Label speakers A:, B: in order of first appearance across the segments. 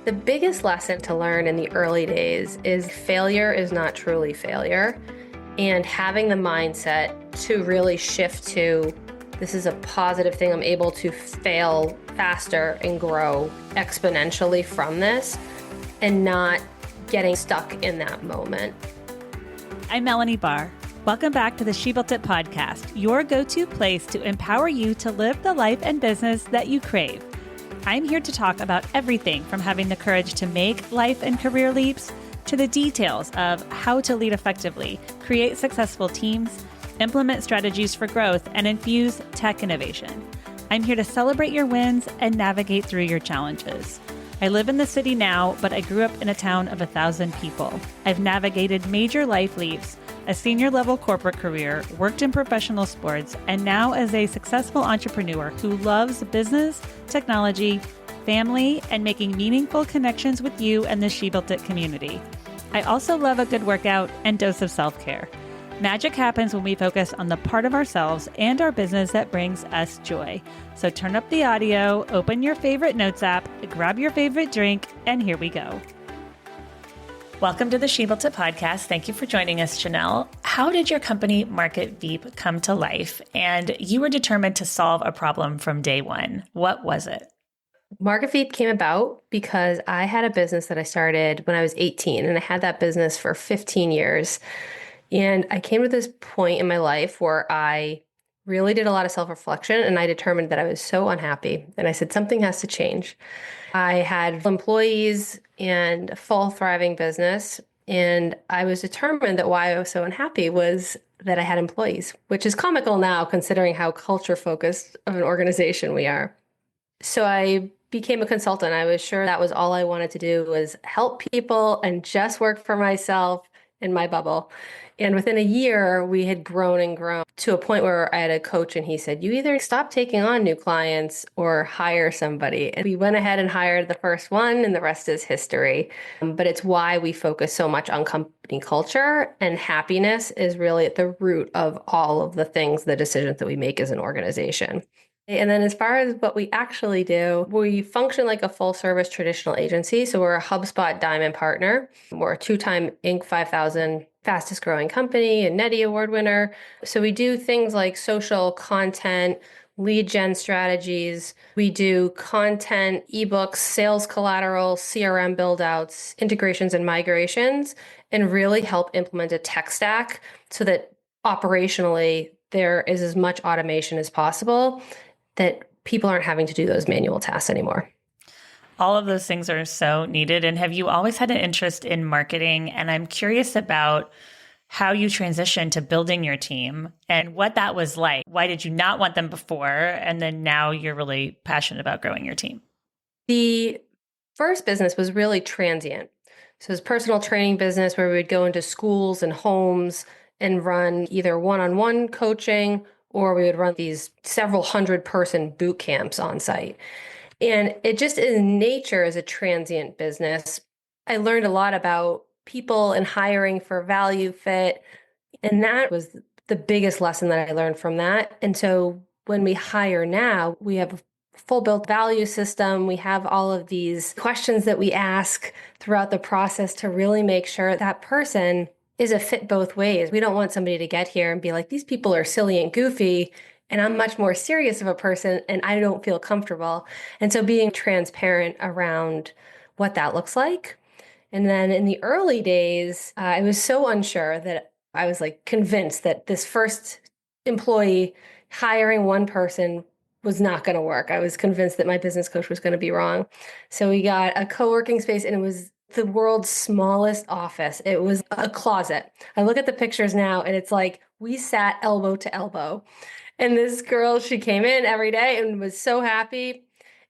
A: The biggest lesson to learn in the early days is failure is not truly failure. And having the mindset to really shift to this is a positive thing. I'm able to fail faster and grow exponentially from this and not getting stuck in that moment.
B: I'm Melanie Barr. Welcome back to the She Built It podcast, your go-to place to empower you to live the life and business that you crave. I'm here to talk about everything from having the courage to make life and career leaps to the details of how to lead effectively, create successful teams, implement strategies for growth, and infuse tech innovation. I'm here to celebrate your wins and navigate through your challenges. I live in the city now, but I grew up in a town of 1,000 people. I've navigated major life leaps, a senior level corporate career, worked in professional sports, and now as a successful entrepreneur who loves business, technology, family, and making meaningful connections with you and the She Built It community. I also love a good workout and dose of self-care. Magic happens when we focus on the part of ourselves and our business that brings us joy. So turn up the audio, open your favorite notes app, grab your favorite drink, and here we go. Welcome to the She Built It podcast. Thank you for joining us, Jennelle. How did your company, Market Veep, come to life? And you were determined to solve a problem from day one. What was it?
A: Market Veep came about because I had a business that I started when I was 18, and I had that business for 15 years. And I came to this point in my life where I really did a lot of self-reflection, and I determined that I was so unhappy. And I said, something has to change. I had employees and a full thriving business, and I was determined that why I was so unhappy was that I had employees, which is comical now considering how culture-focused of an organization we are. So I became a consultant. I was sure that was all I wanted to do was help people and just work for myself in my bubble. And within a year, we had grown and grown to a point where I had a coach and he said, you either stop taking on new clients or hire somebody. And we went ahead and hired the first one, and the rest is history. But it's why we focus so much on company culture, and happiness is really at the root of all of the things, the decisions that we make as an organization. And then as far as what we actually do, we function like a full service traditional agency. So we're a HubSpot Diamond Partner. We're a 2-time Inc. 5000 fastest growing company and Netty Award winner. So we do things like social content, lead gen strategies. We do content, ebooks, sales collateral, CRM build outs, integrations and migrations, and really help implement a tech stack so that operationally there is as much automation as possible, that people aren't having to do those manual tasks anymore.
B: All of those things are so needed. And have you always had an interest in marketing? And I'm curious about how you transitioned to building your team and what that was like. Why did you not want them before? And then now you're really passionate about growing your team.
A: The first business was really transient. So it was a personal training business where we would go into schools and homes and run either one-on-one coaching, or we would run these several hundred person boot camps on site. And it just in nature as a transient business, I learned a lot about people and hiring for value fit. And that was the biggest lesson that I learned from that. And so when we hire now, we have a full built value system. We have all of these questions that we ask throughout the process to really make sure that person is a fit both ways. We don't want somebody to get here and be like, these people are silly and goofy, and I'm much more serious of a person and I don't feel comfortable. And so being transparent around what that looks like. And then in the early days, I was so unsure that I was like convinced that this first employee hiring one person was not going to work. I was convinced that my business coach was going to be wrong. So we got a co-working space, and it was the world's smallest office. It was a closet. I look at the pictures now and it's like we sat elbow to elbow. And this girl, she came in every day and was so happy.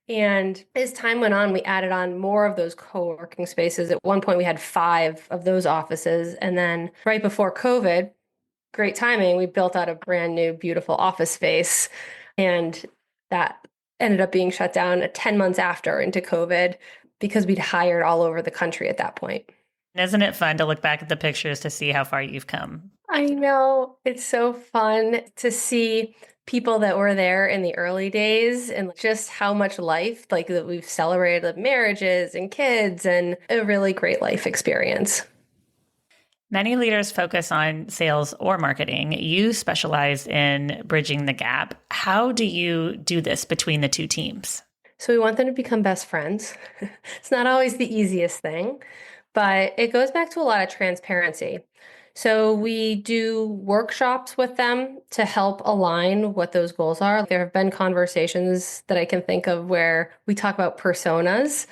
A: And as time went on, we added on more of those co-working spaces. At one point, we had 5 of those offices. And then right before COVID, great timing, we built out a brand new, beautiful office space. And that ended up being shut down 10 months after into COVID because we'd hired all over the country at that point.
B: Isn't it fun to look back at the pictures to see how far you've come?
A: I know. It's so fun to see people that were there in the early days and just how much life, like that we've celebrated of marriages and kids and a really great life experience.
B: Many leaders focus on sales or marketing. You specialize in bridging the gap. How do you do this between the two teams?
A: So we want them to become best friends. It's not always the easiest thing, but it goes back to a lot of transparency. So we do workshops with them to help align what those goals are. There have been conversations that I can think of where we talk about personas,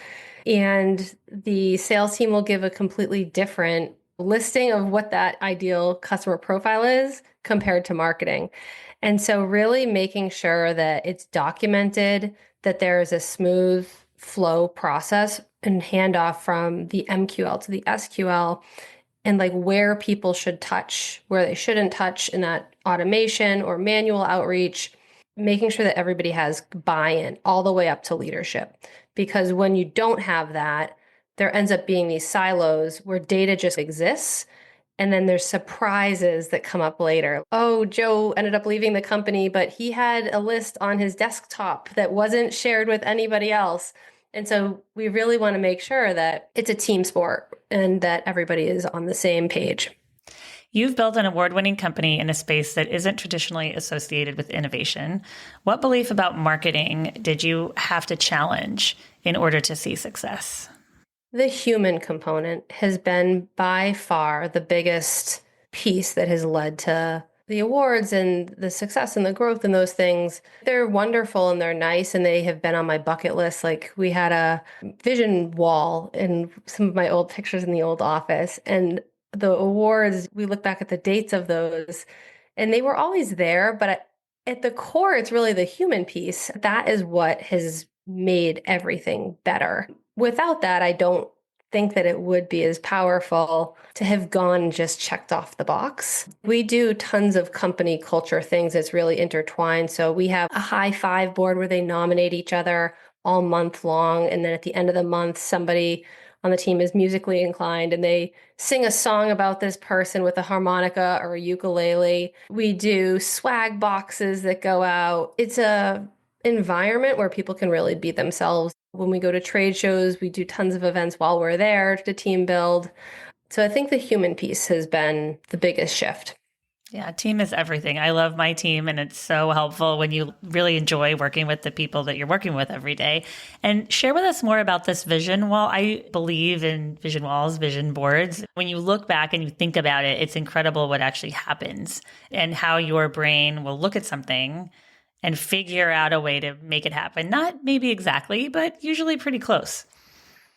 A: and the sales team will give a completely different listing of what that ideal customer profile is compared to marketing. And so really making sure that it's documented, that there is a smooth flow process and handoff from the MQL to the SQL, and like where people should touch, where they shouldn't touch in that automation or manual outreach, making sure that everybody has buy-in all the way up to leadership. Because when you don't have that, there ends up being these silos where data just exists. And then there's surprises that come up later. Oh, Joe ended up leaving the company, but he had a list on his desktop that wasn't shared with anybody else. And so we really want to make sure that it's a team sport and that everybody is on the same page.
B: You've built an award-winning company in a space that isn't traditionally associated with innovation. What belief about marketing did you have to challenge in order to see success?
A: The human component has been by far the biggest piece that has led to the awards and the success and the growth and those things. They're wonderful and they're nice and they have been on my bucket list. Like we had a vision wall in some of my old pictures in the old office, and the awards, we look back at the dates of those and they were always there, but at the core, it's really the human piece. That is what has made everything better. Without that, I don't think that it would be as powerful to have gone and just checked off the box. We do tons of company culture things that's really intertwined. So we have a high five board where they nominate each other all month long. And then at the end of the month, somebody on the team is musically inclined and they sing a song about this person with a harmonica or a ukulele. We do swag boxes that go out. It's a environment where people can really be themselves. When we go to trade shows, we do tons of events while we're there to team build. So I think the human piece has been the biggest shift.
B: Yeah, team is everything. I love my team, and it's so helpful when you really enjoy working with the people that you're working with every day. And share with us more about this vision wall. I believe in vision walls, vision boards. When you look back and you think about it, it's incredible what actually happens and how your brain will look at something and figure out a way to make it happen. Not maybe exactly, but usually pretty close.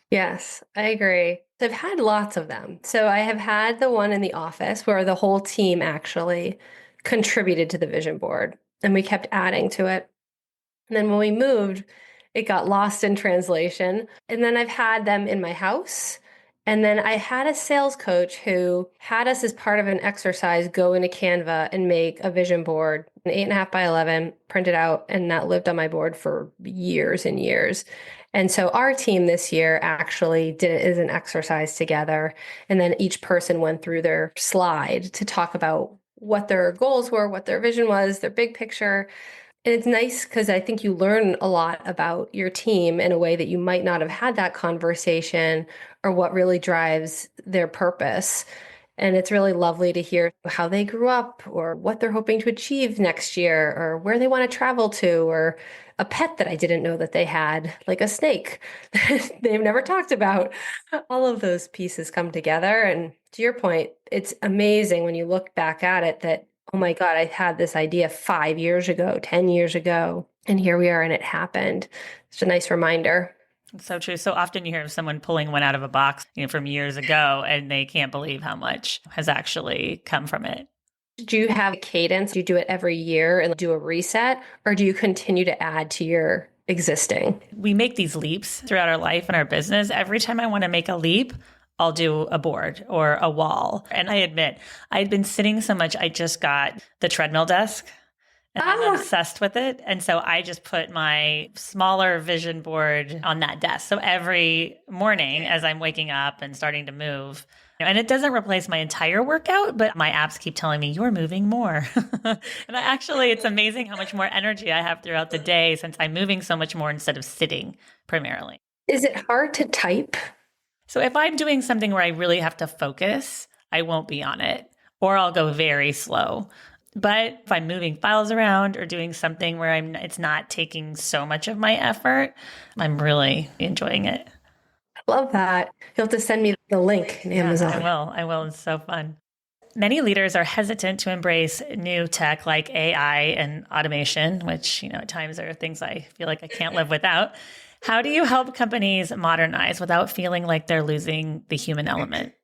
A: Yes, I agree. I've had lots of them. So I have had the one in the office where the whole team actually contributed to the vision board and we kept adding to it. And then when we moved, it got lost in translation. And then I've had them in my house. And then I had a sales coach who had us as part of an exercise go into Canva and make a vision board, an 8.5 by 11, print it out, and that lived on my board for years and years. And so our team this year actually did it as an exercise together. And then each person went through their slide to talk about what their goals were, what their vision was, their big picture. And it's nice because I think you learn a lot about your team in a way that you might not have had that conversation or what really drives their purpose. And it's really lovely to hear how they grew up or what they're hoping to achieve next year or where they want to travel to or a pet that I didn't know that they had, like a snake they've never talked about. All of those pieces come together. And to your point, it's amazing when you look back at it that, oh my God, I had this idea 5 years ago, 10 years ago, and here we are and it happened. It's a nice reminder.
B: It's so true. So often you hear of someone pulling one out of a box, from years ago, and they can't believe how much has actually come from it.
A: Do you have a cadence? Do you do it every year and do a reset, or do you continue to add to your existing?
B: We make these leaps throughout our life and our business. Every time I want to make a leap, I'll do a board or a wall. And I admit, I'd been sitting so much, I just got the treadmill desk. and I'm
A: Ah,
B: obsessed with it. And so I just put my smaller vision board on that desk. So every morning as I'm waking up and starting to move, and it doesn't replace my entire workout, but my apps keep telling me you're moving more. And it's amazing how much more energy I have throughout the day since I'm moving so much more instead of sitting primarily.
A: is it hard to type?
B: So if I'm doing something where I really have to focus, I won't be on it, or I'll go very slow. But if I'm moving files around or doing something where it's not taking so much of my effort, I'm really enjoying it.
A: Love that. You'll have to send me the link in
B: Yeah,
A: Amazon.
B: I will. It's so fun. Many leaders are hesitant to embrace new tech like AI and automation, which, at times are things I feel like I can't live without. How do you help companies modernize without feeling like they're losing the human element?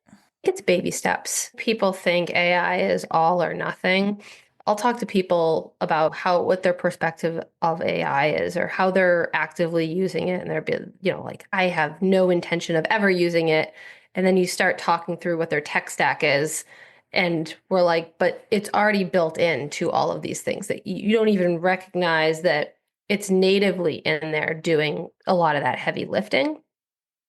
A: It's baby steps. People think AI is all or nothing. I'll talk to people about what their perspective of AI is or how they're actively using it. And they're, like, I have no intention of ever using it. And then you start talking through what their tech stack is. And we're like, but it's already built into all of these things that you don't even recognize that it's natively in there doing a lot of that heavy lifting,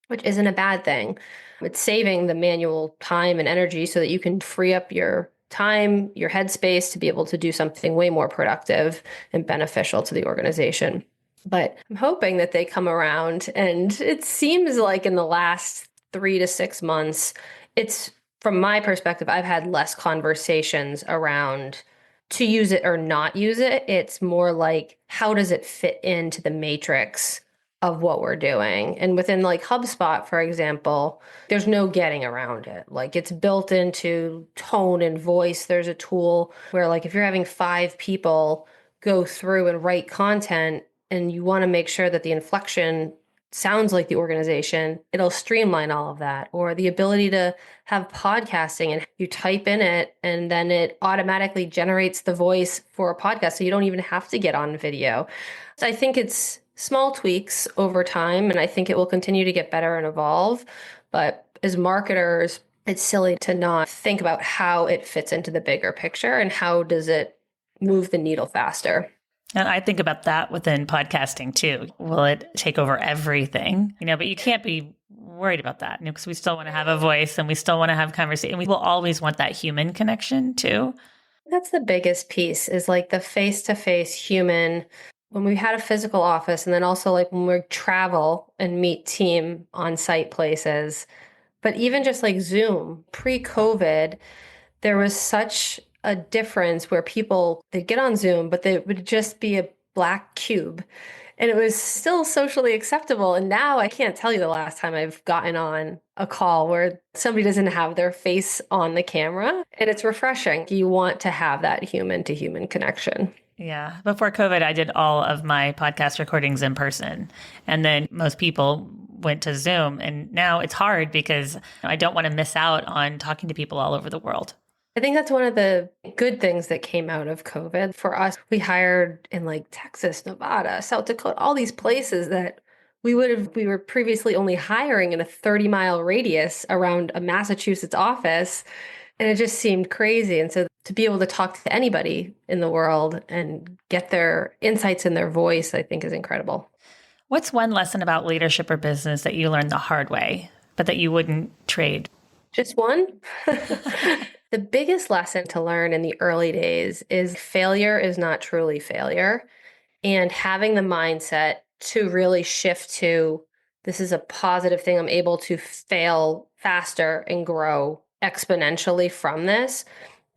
A: which isn't a bad thing. It's saving the manual time and energy so that you can free up your time, your headspace to be able to do something way more productive and beneficial to the organization. But I'm hoping that they come around, and it seems like in the last 3 to 6 months, it's from my perspective, I've had less conversations around to use it or not use it. It's more like, how does it fit into the matrix of what we're doing? And within like HubSpot, for example, there's no getting around it. Like, it's built into tone and voice. There's a tool where, like, if you're having 5 people go through and write content and you want to make sure that the inflection sounds like the organization, it'll streamline all of that. Or the ability to have podcasting, and you type in it and then it automatically generates the voice for a podcast. So you don't even have to get on video. So I think it's small tweaks over time, and I think it will continue to get better and evolve. But as marketers, it's silly to not think about how it fits into the bigger picture and how does it move the needle faster.
B: And I think about that within podcasting too. Will it take over everything? But you can't be worried about that, because we still want to have a voice and we still want to have conversation. We will always want that human connection too.
A: That's the biggest piece, is like the face-to-face human. When we had a physical office, and then also like when we travel and meet team on site places, but even just like Zoom pre-COVID, there was such a difference where they'd get on Zoom, but they would just be a black cube. And it was still socially acceptable. And now I can't tell you the last time I've gotten on a call where somebody doesn't have their face on the camera. And it's refreshing. You want to have that human to human connection.
B: Yeah. Before COVID, I did all of my podcast recordings in person. And then most people went to Zoom. And now it's hard because I don't want to miss out on talking to people all over the world.
A: I think that's one of the good things that came out of COVID. For us, we hired in like Texas, Nevada, South Dakota, all these places that we were previously only hiring in a 30-mile radius around a Massachusetts office. And it just seemed crazy. And so to be able to talk to anybody in the world and get their insights and their voice, I think is incredible.
B: What's one lesson about leadership or business that you learned the hard way, but that you wouldn't trade?
A: Just one? The biggest lesson to learn in the early days is failure is not truly failure. And having the mindset to really shift to, this is a positive thing. I'm able to fail faster and grow exponentially from this,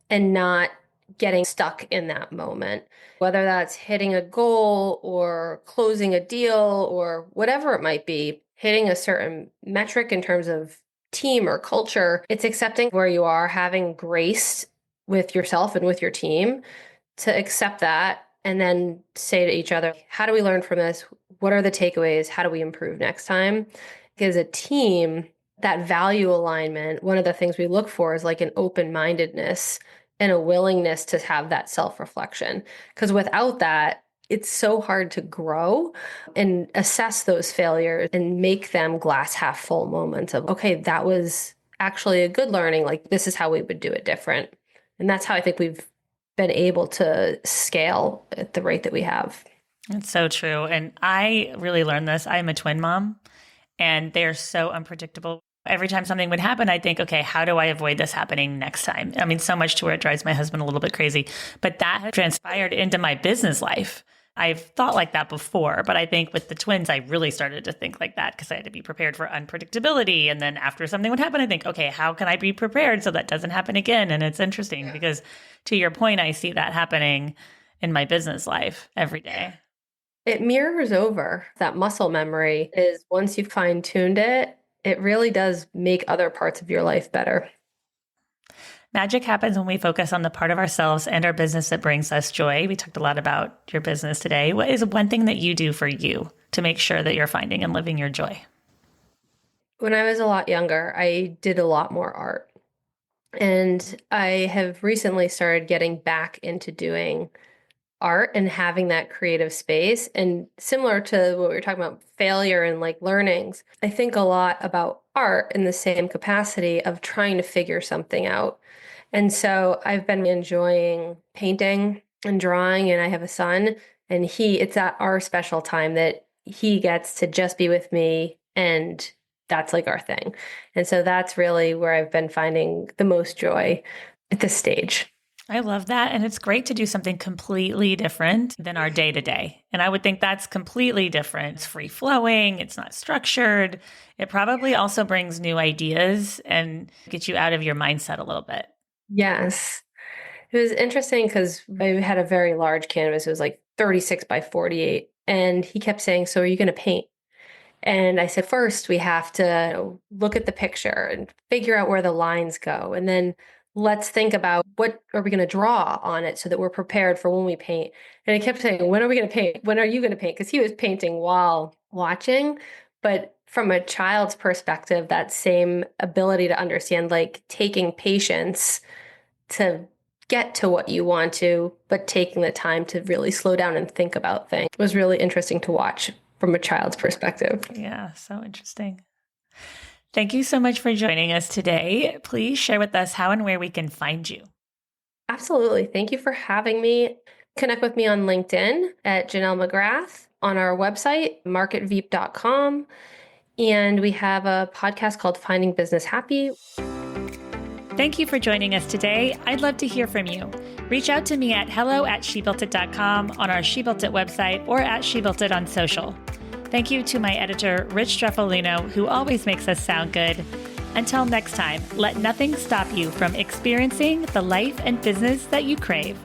A: and not getting stuck in that moment, whether that's hitting a goal or closing a deal or whatever it might be, hitting a certain metric in terms of team or culture. It's accepting where you are, having grace with yourself and with your team to accept that, and then say to each other, how do we learn from this? What are the takeaways? How do we improve next time? Because a team, that value alignment, one of the things we look for is like an open-mindedness and a willingness to have that self-reflection. Because without that, it's so hard to grow and assess those failures and make them glass half full moments of, okay, that was actually a good learning. Like, this is how we would do it different. And that's how I think we've been able to scale at the rate that we have.
B: It's so true. And I really learned this. I'm a twin mom, and they're so unpredictable. Every time something would happen, I'd think, okay, how do I avoid this happening next time? I mean, so much to where it drives my husband a little bit crazy. But that has transpired into my business life. I've thought like that before, but I think with the twins, I really started to think like that because I had to be prepared for unpredictability. And then after something would happen, I think, okay, how can I be prepared so that doesn't happen again? And it's interesting because to your point, I see that happening in my business life every day.
A: It mirrors over. That muscle memory is once you've fine-tuned it, it really does make other parts of your life better.
B: Magic happens when we focus on the part of ourselves and our business that brings us joy. We talked a lot about your business today. What is one thing that you do for you to make sure that you're finding and living your joy?
A: When I was a lot younger, I did a lot more art. And I have recently started getting back into doing art and having that creative space. And similar to what we were talking about, failure and like learnings, I think a lot about art in the same capacity of trying to figure something out. And so I've been enjoying painting and drawing, and I have a son, and it's at our special time that he gets to just be with me, and that's like our thing. And so that's really where I've been finding the most joy at this stage.
B: I love that. And it's great to do something completely different than our day to day. And I would think that's completely different. It's free flowing. It's not structured. It probably also brings new ideas and gets you out of your mindset a little bit.
A: Yes. It was interesting because I had a very large canvas. It was like 36 by 48. And he kept saying, "So are you going to paint?" And I said, "First, we have to look at the picture and figure out where the lines go. And then let's think about what are we going to draw on it so that we're prepared for when we paint." And he kept saying, "When are we going to paint? When are you going to paint?" Because he was painting while watching. But from a child's perspective, that same ability to understand, like taking patience to get to what you want to, but taking the time to really slow down and think about things was really interesting to watch from a child's perspective.
B: Yeah, so interesting. Thank you so much for joining us today. Please share with us how and where we can find you.
A: Absolutely. Thank you for having me. Connect with me on LinkedIn at Jennelle McGrath, on our website, marketveep.com. And we have a podcast called Finding Business Happy.
B: Thank you for joining us today. I'd love to hear from you. Reach out to me at hello@shebuiltit.com, on our She Built It website, or at She Built It on social. Thank you to my editor, Rich Streffolino, who always makes us sound good. Until next time, let nothing stop you from experiencing the life and business that you crave.